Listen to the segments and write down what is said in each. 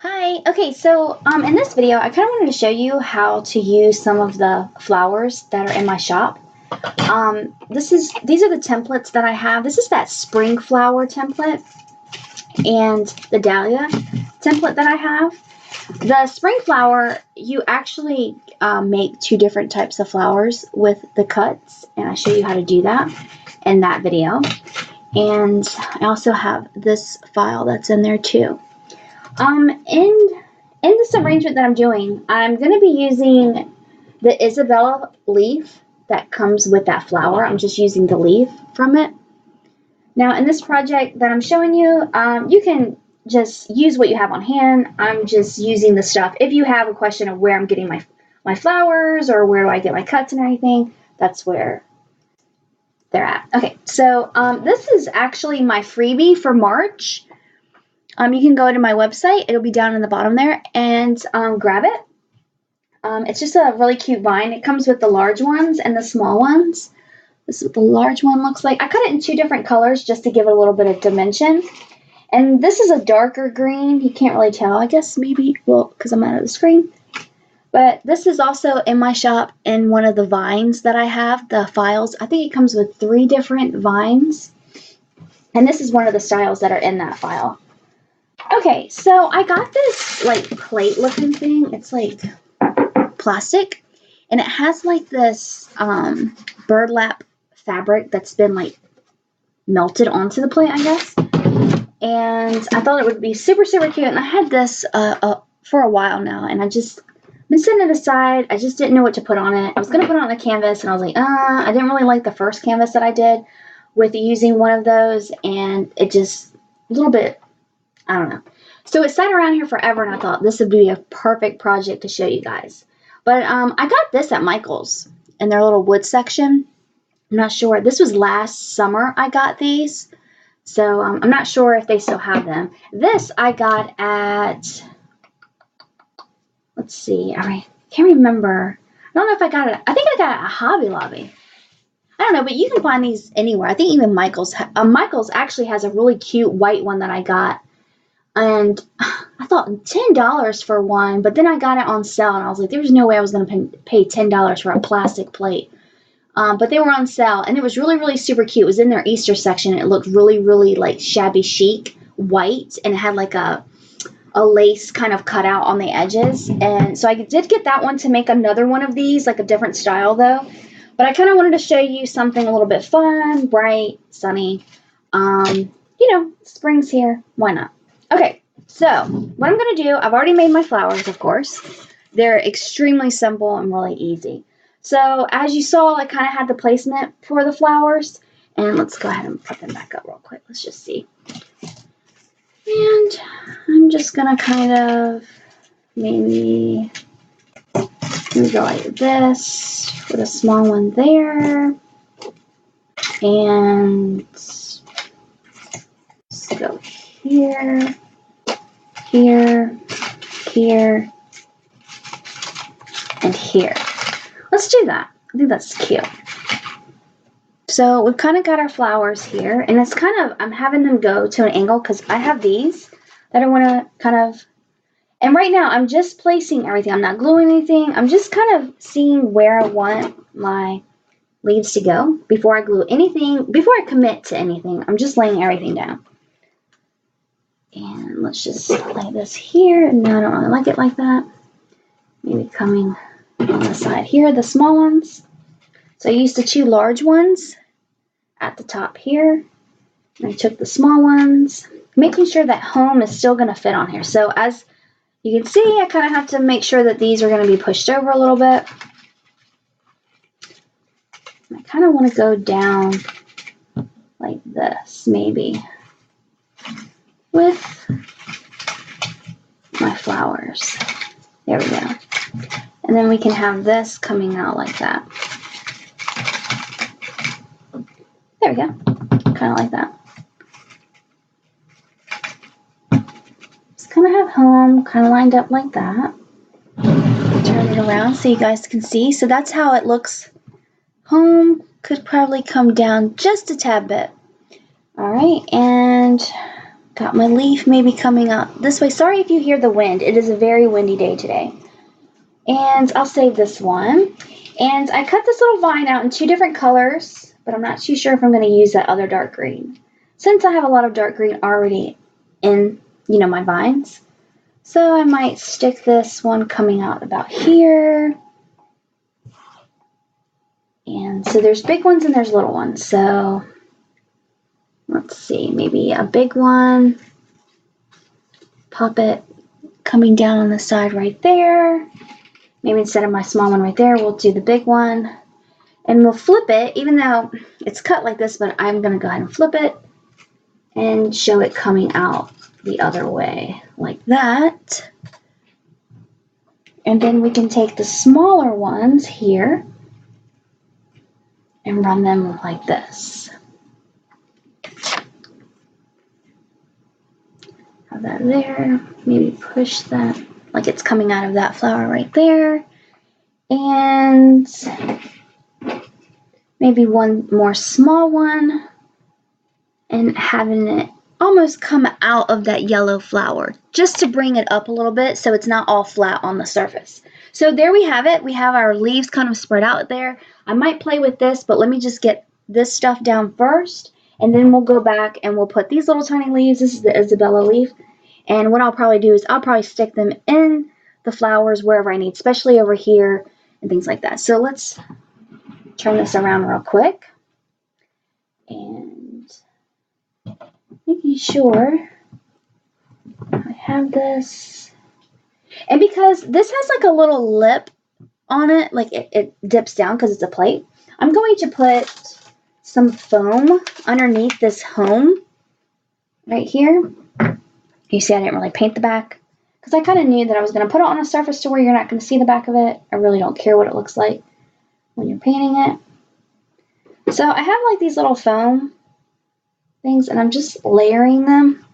Hi. Okay, so in this video, I kind of wanted to show you how to use some of the flowers that are in my shop. These are the templates that I have. This is that spring flower template and the dahlia template that I have. The spring flower, you actually make two different types of flowers with the cuts, and I show you how to do that in that video. And I also have this file that's in there too. In this arrangement that I'm doing, I'm going to be using the Isabella leaf that comes with that flower. I'm just using the leaf from it. Now, in this project that I'm showing you, you can just use what you have on hand. I'm just using the stuff. If you have a question of where I'm getting my flowers or where do I get my cuts and everything, that's where they're at. Okay, so this is actually my freebie for March. You can go to my website. It'll be down in the bottom there and grab it. It's just a really cute vine. It comes with the large ones and the small ones. This is what the large one looks like. I cut it in two different colors just to give it a little bit of dimension. And this is a darker green. You can't really tell. I guess maybe, well, because I'm out of the screen. But this is also in my shop in one of the vines that I have, the files. I think it comes with 3 different vines. And this is one of the styles that are in that file. Okay, so I got this like plate looking thing. It's like plastic and it has like this burlap fabric that's been like melted onto the plate, I guess. And I thought it would be super cute, and I had this for a while now, and I just been setting it aside. I just didn't know what to put on it. I was gonna put it on a canvas, and I was like, I didn't really like the first canvas that I did with using one of those, and it just a little bit, I don't know. So it sat around here forever, and I thought this would be a perfect project to show you guys. But I got this at Michael's in their little wood section. I'm not sure. This was last summer I got these. So I'm not sure if they still have them. This I got at, let's see, I can't remember. I don't know if I got it. I think I got it at Hobby Lobby. I don't know, but you can find these anywhere. I think even Michael's. Michael's actually has a really cute white one that I got. And I thought $10 for one, but then I got it on sale, and I was like, there's no way I was going to pay $10 for a plastic plate. But they were on sale, and it was really super cute. It was in their Easter section. It looked really like shabby chic, white, and it had like a lace kind of cut out on the edges. And so I did get that one to make another one of these, like a different style though. But I kind of wanted to show you something a little bit fun, bright, sunny. Spring's here. Why not? Okay, so what I'm going to do, I've already made my flowers, of course. They're extremely simple and really easy. So as you saw, I kind of had the placement for the flowers. And let's go ahead and put them back up real quick. Let's just see. And I'm just going to kind of maybe go like this. Put a small one there. And let's go here, here, here, and here. Let's do that. I think that's cute. So we've kind of got our flowers here, and it's kind of, I'm having them go to an angle because I have these that I want to kind of, and right now I'm just placing everything. I'm not gluing anything. I'm just kind of seeing where I want my leaves to go before I glue anything, before I commit to anything. I'm just laying everything down. And let's just lay this here. No, I don't really like it like that. Maybe coming on the side here, the small ones. So I used the 2 large ones at the top here. And I took the small ones, making sure that home is still going to fit on here. So as you can see, I kind of have to make sure that these are going to be pushed over a little bit. I kind of want to go down like this, maybe, with my flowers. There we go. And then we can have this coming out like that. There we go. Kind of like that. Just kind of have home kind of lined up like that. Turn it around so you guys can see. So that's how it looks. Home could probably come down just a tad bit. All right, and Got my leaf maybe coming up this way. Sorry if you hear the wind. It is a very windy day today. And I'll save this one. And I cut this little vine out in 2 different colors, but I'm not too sure if I'm going to use that other dark green, since I have a lot of dark green already in, my vines. So I might stick this one coming out about here. And so there's big ones and there's little ones. So let's see, maybe a big one. Pop it coming down on the side right there. Maybe instead of my small one right there, we'll do the big one. And we'll flip it, even though it's cut like this, but I'm going to go ahead and flip it and show it coming out the other way, like that. And then we can take the smaller ones here and run them like this. Have that there. Maybe push that like it's coming out of that flower right there. And maybe one more small one and having it almost come out of that yellow flower just to bring it up a little bit so it's not all flat on the surface. So there we have it. We have our leaves kind of spread out there. I might play with this, but let me just get this stuff down first, and then we'll go back and we'll put these little tiny leaves. This is the Isabella leaf. And what I'll probably do is I'll probably stick them in the flowers wherever I need, especially over here and things like that. So let's turn this around real quick. And making sure I have this. And because this has like a little lip on it, like it dips down because it's a plate, I'm going to put some foam underneath this home right here. You see I didn't really paint the back because I kind of knew that I was going to put it on a surface to where you're not going to see the back of it. I really don't care what it looks like when you're painting it. So I have like these little foam things and I'm just layering them.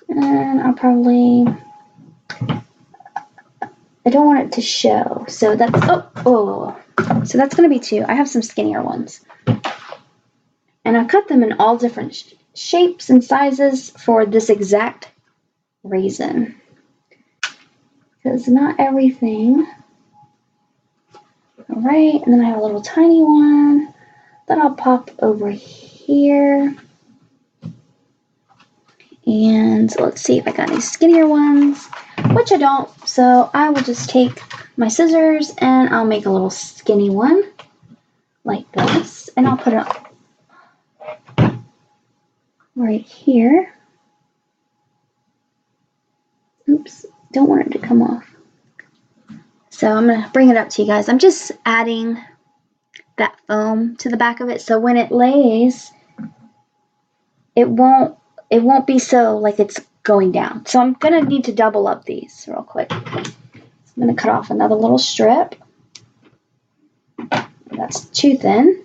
And I'll probably, I don't want it to show. So that's, so that's going to be 2. I have some skinnier ones. And I cut them in all different shapes and sizes for this exact reason. Because not everything. All right, and then I have a little tiny one that I'll pop over here. And let's see if I got any skinnier ones, which I don't. So I will just take my scissors and I'll make a little skinny one like this. And I'll put it right here. Oops, don't want it to come off. So I'm going to bring it up to you guys. I'm just adding that foam to the back of it. So when it lays, it won't be so like it's going down. So I'm going to need to double up these real quick. So I'm going to cut off another little strip. That's too thin.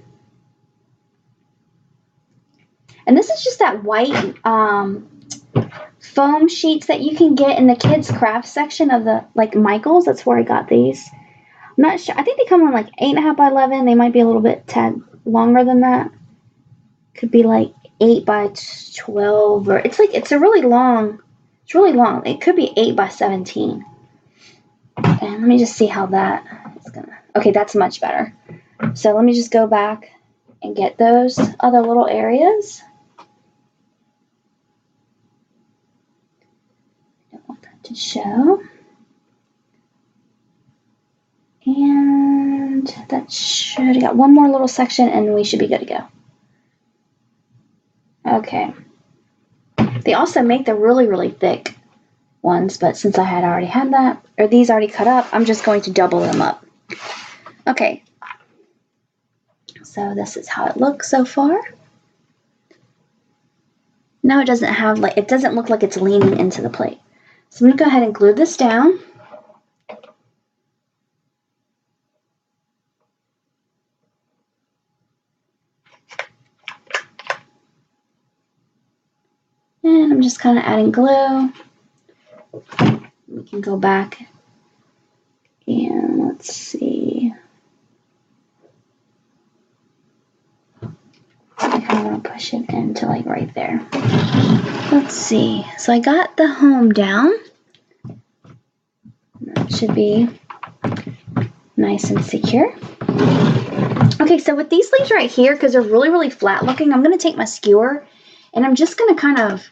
And this is just that white foam sheets that you can get in the kids craft section of the like Michael's. That's where I got these. I'm not sure. I think they come on like 8.5 by 11. They might be a little bit tad longer than that. Could be like 8 by 12, or it's a really long. It's really long. It could be 8 by 17. And let me just see how that is gonna. Okay, that's much better. So let me just go back and get those other little areas. Don't want that to show. And that should got one more little section and we should be good to go. Okay. They also make the really, really thick ones, but since I had already had that, or these already cut up, I'm just going to double them up. Okay. So this is how it looks so far. Now it doesn't have like, it doesn't look like it's leaning into the plate. So I'm going to go ahead and glue this down. And I'm just kind of adding glue. We can go back and let's see. I'm gonna push it into like right there. Let's see. So I got the home down. That should be nice and secure. Okay, so with these leaves right here, because they're really, really flat looking, I'm going to take my skewer and I'm just going to kind of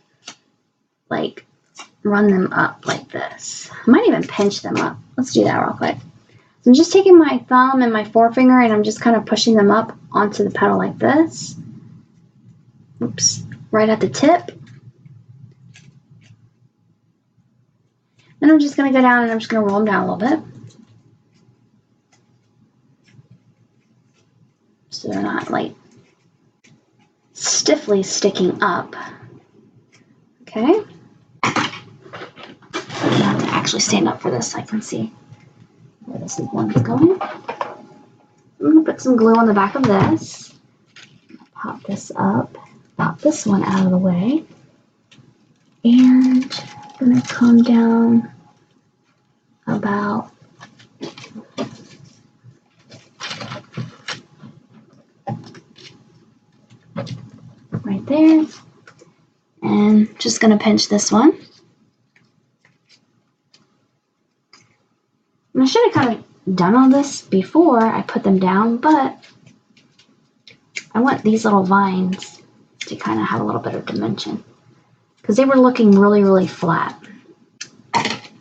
like run them up like this. I might even pinch them up. Let's do that real quick. So I'm just taking my thumb and my forefinger and I'm just kind of pushing them up onto the petal like this. Oops, right at the tip. Then I'm just going to go down and I'm just going to roll them down a little bit. So they're not like stiffly sticking up. Okay. I have to actually stand up for this so I can see where this one's going. I'm going to put some glue on the back of this. Pop this up. Pop this one out of the way. And I'm going to come down about right there. And just going to pinch this one. And I should have kind of done all this before I put them down, but I want these little vines to kind of have a little bit of dimension because they were looking really, really flat. Let's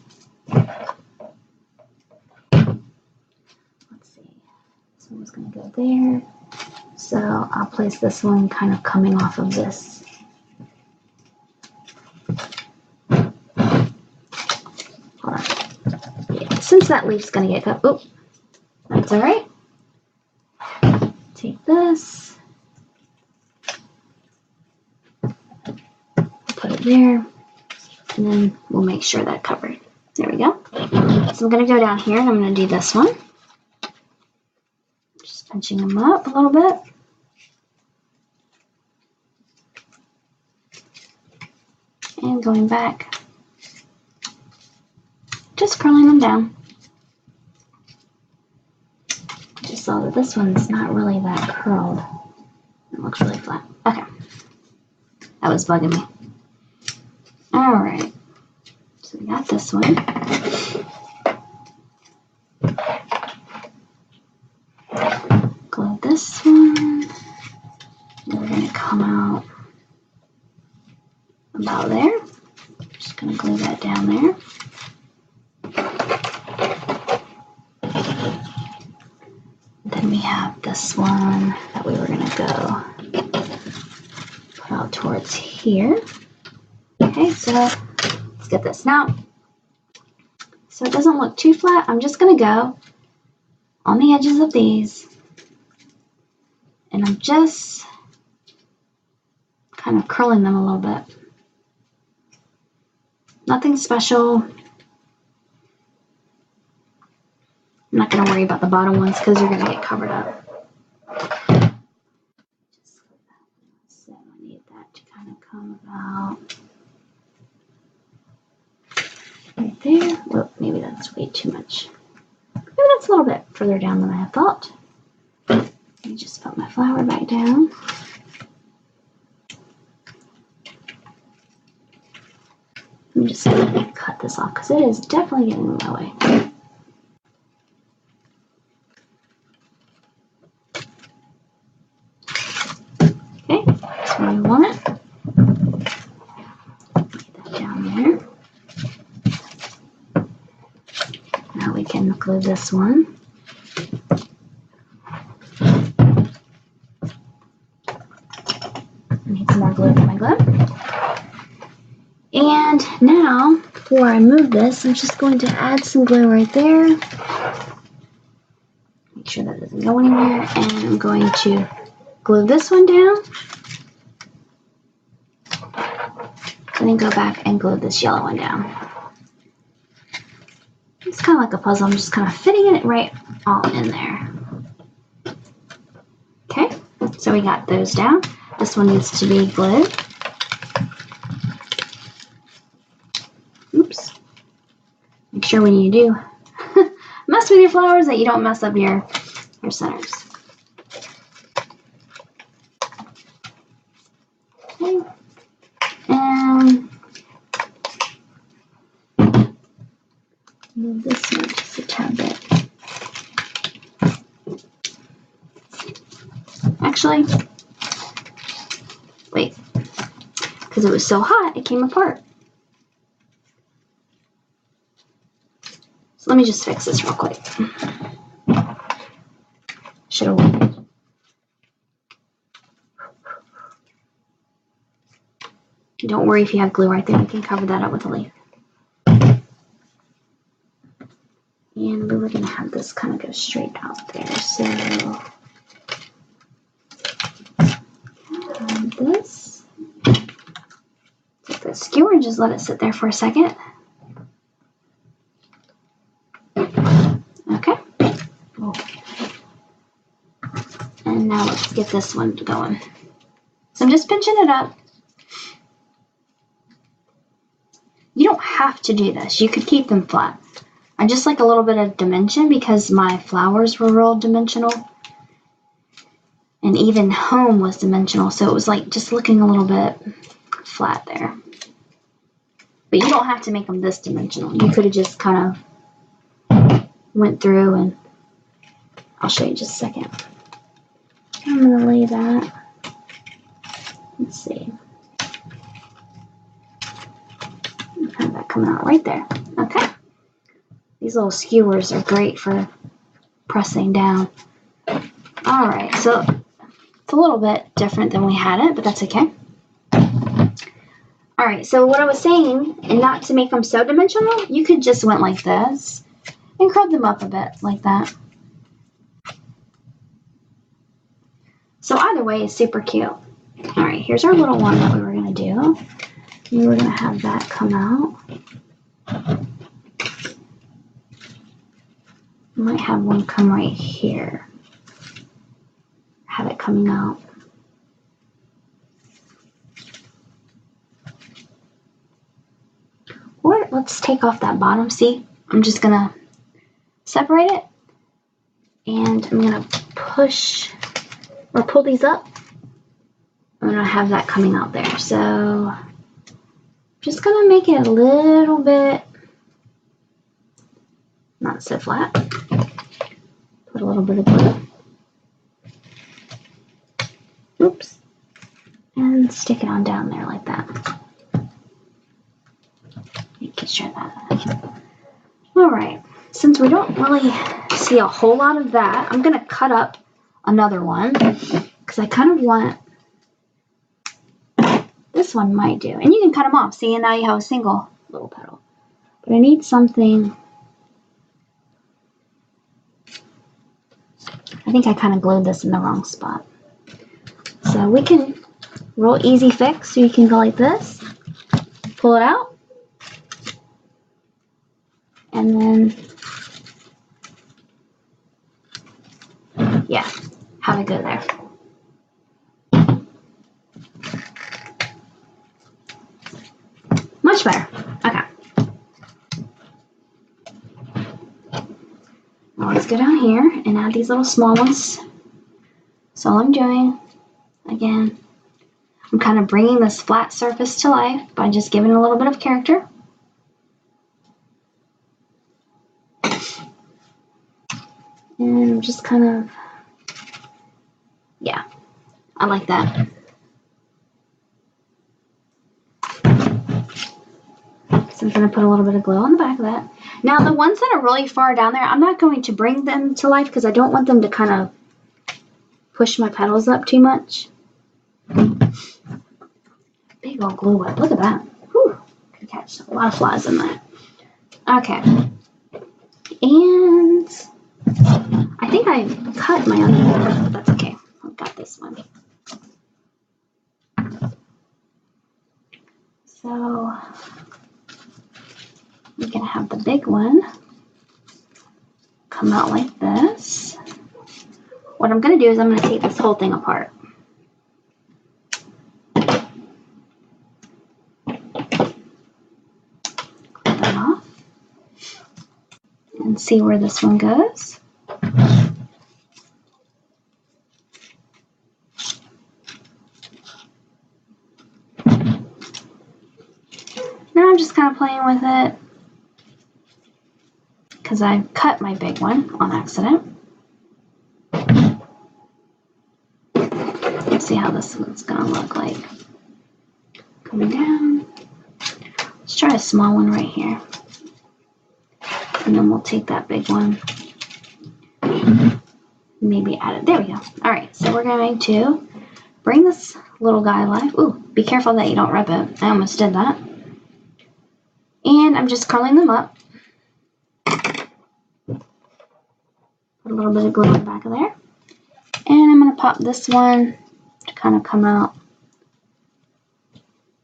see. This one's going to go there. So I'll place this one kind of coming off of this. Hold on. Yeah, since that leaf's going to get cut, oh, that's all right. Take this, put it there, and then we'll make sure that covered. There we go. So I'm going to go down here and I'm going to do this one. Just pinching them up a little bit. And going back, just curling them down. Just saw that this one's not really that curled. It looks really flat. Okay. That was bugging me. All right. So we got this one. Glue this one. We're going to come out about there. Just going to glue that down there. Then we have this one that we were going to go put out towards here. Okay, so let's get this. Now, so it doesn't look too flat, I'm just going to go on the edges of these and I'm just kind of curling them a little bit. Nothing special. I'm not going to worry about the bottom ones because they're going to get covered up. So I need that to kind of come about right there. Whoa, maybe that's way too much. Maybe that's a little bit further down than I had thought. Let me just put my flower back down. I'm just going to cut this off because it is definitely getting in my way. Okay, that's where I want it. Get that down there. Now we can glue this one. I need some more glue for my glue. And now, before I move this, I'm just going to add some glue right there. Make sure that doesn't go anywhere. And I'm going to glue this one down. And then go back and glue this yellow one down. It's kind of like a puzzle. I'm just kind of fitting it right all in there. Okay, so we got those down. This one needs to be glued. Oops. Make sure when you do mess with your flowers that you don't mess up your centers. Move this one just a tad bit. Actually, wait, because it was so hot, it came apart. So let me just fix this real quick. Should have waited. Don't worry if you have glue right there, you can cover that up with a leaf. And we were going to have this kind of go straight out there. So this. Take the skewer and just let it sit there for a second. Okay. Oh. And now let's get this one going. So I'm just pinching it up. You don't have to do this. You could keep them flat. I just like a little bit of dimension because my flowers were real dimensional. And even home was dimensional. So it was like just looking a little bit flat there. But you don't have to make them this dimensional. You could have just kind of went through and I'll show you just a second. I'm going to lay that. Let's see. Have that coming out right there. Okay. These little skewers are great for pressing down. All right, so it's a little bit different than we had it, but that's okay. All right, so what I was saying, and not to make them so dimensional, you could just went like this and curl them up a bit like that. So either way is super cute. All right, here's our little one that we were gonna do. We were gonna have that come out. Might have one come right here. Have it coming out. Or let's take off that bottom. See, I'm just gonna separate it and I'm gonna push or pull these up. I'm gonna have that coming out there. So just gonna make it a little bit not so flat. Put a little bit of glue. Oops. And stick it on down there like that. Making sure that. All right. Since we don't really see a whole lot of that, I'm gonna cut up another one because I kind of want this one might do. And you can cut them off. See, and now you have a single little petal. But I need something. I think I kind of glued this in the wrong spot. So we can real easy fix. So you can go like this, pull it out, and then, yeah, have it go there. Much better. Okay. Now let's go down here and add these little small ones. That's all I'm doing. Again, I'm kind of bringing this flat surface to life by just giving it a little bit of character. And I'm just kind of, yeah, I like that. So I'm going to put a little bit of glue on the back of that. Now the ones that are really far down there, I'm not going to bring them to life because I don't want them to kind of push my petals up too much. Big old glue web. Look at that. Whew. Could catch a lot of flies in that. Okay. And I think I cut my other one, but that's okay. I've got this one. So I'm going to have the big one come out like this. What I'm going to do is I'm going to take this whole thing apart. Clip that off and see where this one goes. Now I'm just kind of playing with it. because I cut my big one on accident. Let's see how this one's gonna look like. Coming down. Let's try a small one right here. And then we'll take that big one. Maybe add it. There we go. All right, so we're going to bring this little guy alive. Ooh, be careful that you don't rip it. I almost did that. And I'm just curling them up. Put a little bit of glue in the back of there. And I'm going to pop this one to kind of come out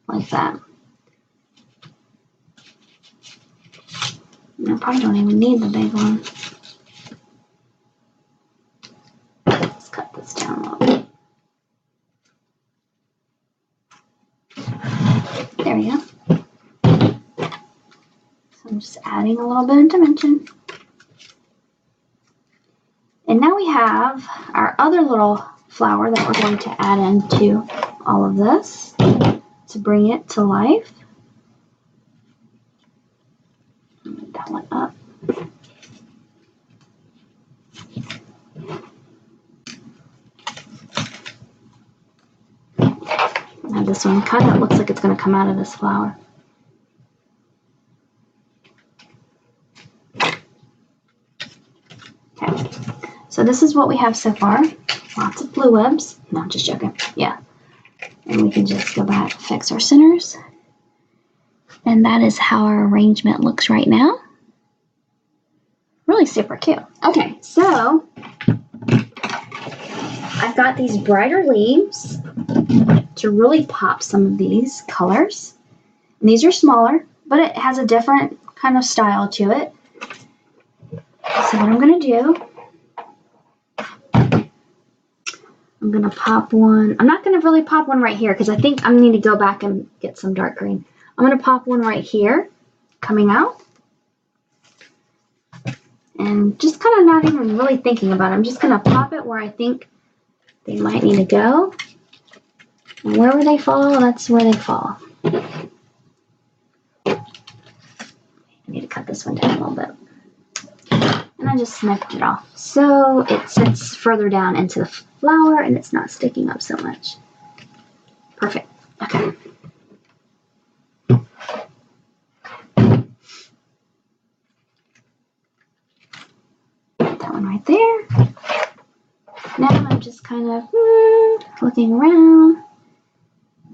like that. And I probably don't even need the big one. Let's cut this down a little bit. There we go. So I'm just adding a little bit of dimension. And now we have our other little flower that we're going to add into all of this to bring it to life. Move that one up. Now this one cut, it looks like it's going to come out of this flower. Okay, so this is what we have so far. Lots of blue webs. No, I'm just joking. Yeah. And we can just go back, fix our centers. And that is how our arrangement looks right now. Really super cute. Okay, so I've got these brighter leaves to really pop some of these colors. And these are smaller, but it has a different kind of style to it. So what I'm going to do, I'm going to pop one. I'm not going to really pop one right here because I think I need to go back and get some dark green. I'm going to pop one right here, coming out. And just kind of not even really thinking about it. I'm just going to pop it where I think they might need to go. And wherever they fall, that's where they fall. I need to cut this one down a little bit. And I just snipped it off. So it sits further down into the flower and it's not sticking up so much. Perfect. Okay. Put that one right there. Now I'm just kind of looking around,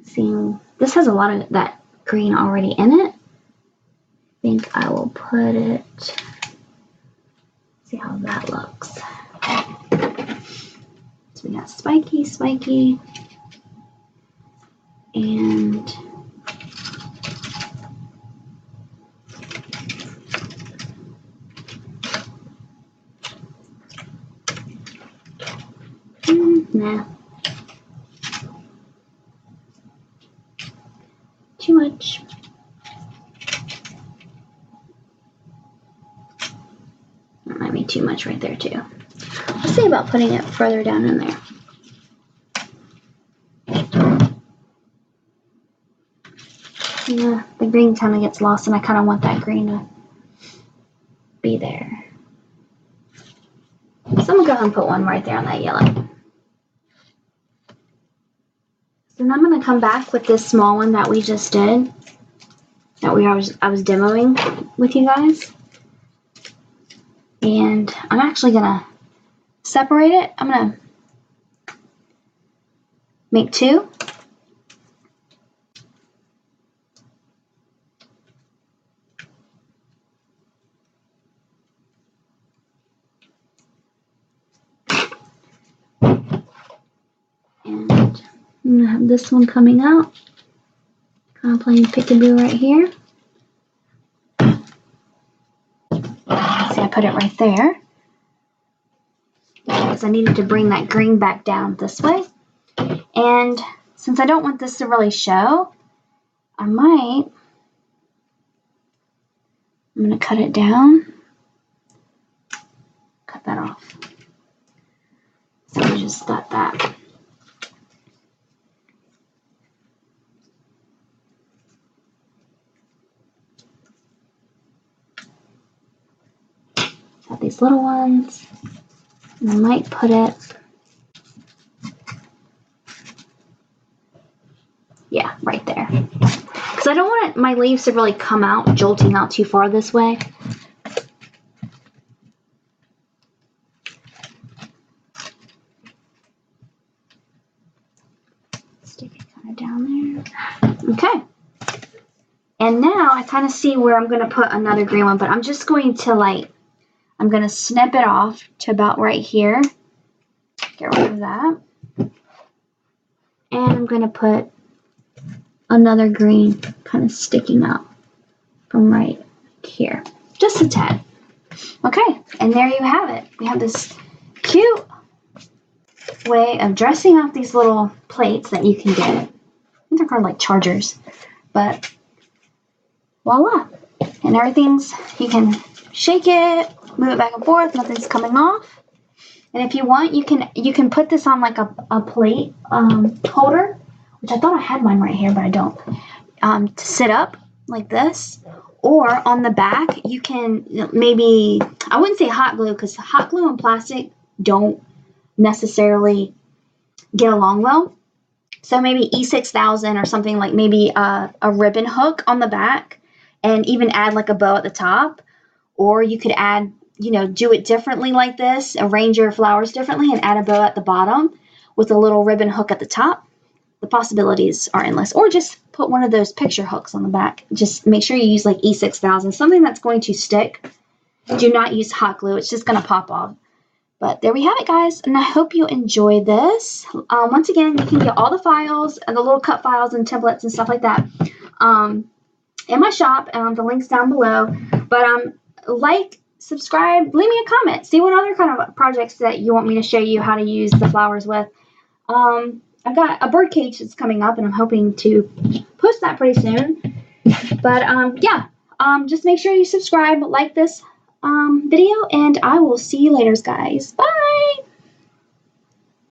seeing this has a lot of that green already in it. I think I will put it, see how that looks. So we got spiky, spiky, and nah. Too much. That might be too much right there too. Let's see about putting it further down in there. Yeah, the green kind of gets lost and I kind of want that green to be there. So I'm going to go ahead and put one right there on that yellow. So then I'm going to come back with this small one that we just did, that I was demoing with you guys. And I'm actually going to separate it. I'm going to make two. And I'm going to have this one coming out. Kind of playing peekaboo right here. See, I put it right there. Because I needed to bring that green back down this way. And since I don't want this to really show, I'm going to cut it down. Cut that off. So I just got that. these little ones. And I might put it, yeah, right there. Because I don't want my leaves to really come out, jolting out too far this way. Stick it kind of down there. Okay. And now I kind of see where I'm going to put another green one, but I'm just going to I'm going to snip it off to about right here. Get rid of that. And I'm going to put another green kind of sticking out from right here. Just a tad. Okay, and there you have it. We have this cute way of dressing up these little plates that you can get. I think they're called like chargers, but voila. And everything's, you can shake it, move it back and forth, nothing's coming off. And if you want, you can put this on like a plate holder, which I thought I had mine right here, but I don't. To sit up like this, or on the back, you can maybe, I wouldn't say hot glue, because hot glue and plastic don't necessarily get along well. So maybe E6000 or something, like maybe a ribbon hook on the back, and even add like a bow at the top. Or you could add, do it differently like this, arrange your flowers differently and add a bow at the bottom with a little ribbon hook at the top. The possibilities are endless. Or just put one of those picture hooks on the back. Just make sure you use like E6000, something that's going to stick. Do not use hot glue. It's just going to pop off. But there we have it, guys, and I hope you enjoy this. Once again, you can get all the files and the little cut files and templates and stuff like that in my shop, and the link's down below. But like, subscribe, leave me a comment. See what other kind of projects that you want me to show you how to use the flowers with. I've got a bird cage that's coming up, and I'm hoping to post that pretty soon. But yeah, just make sure you subscribe, like this video, and I will see you later, guys. Bye!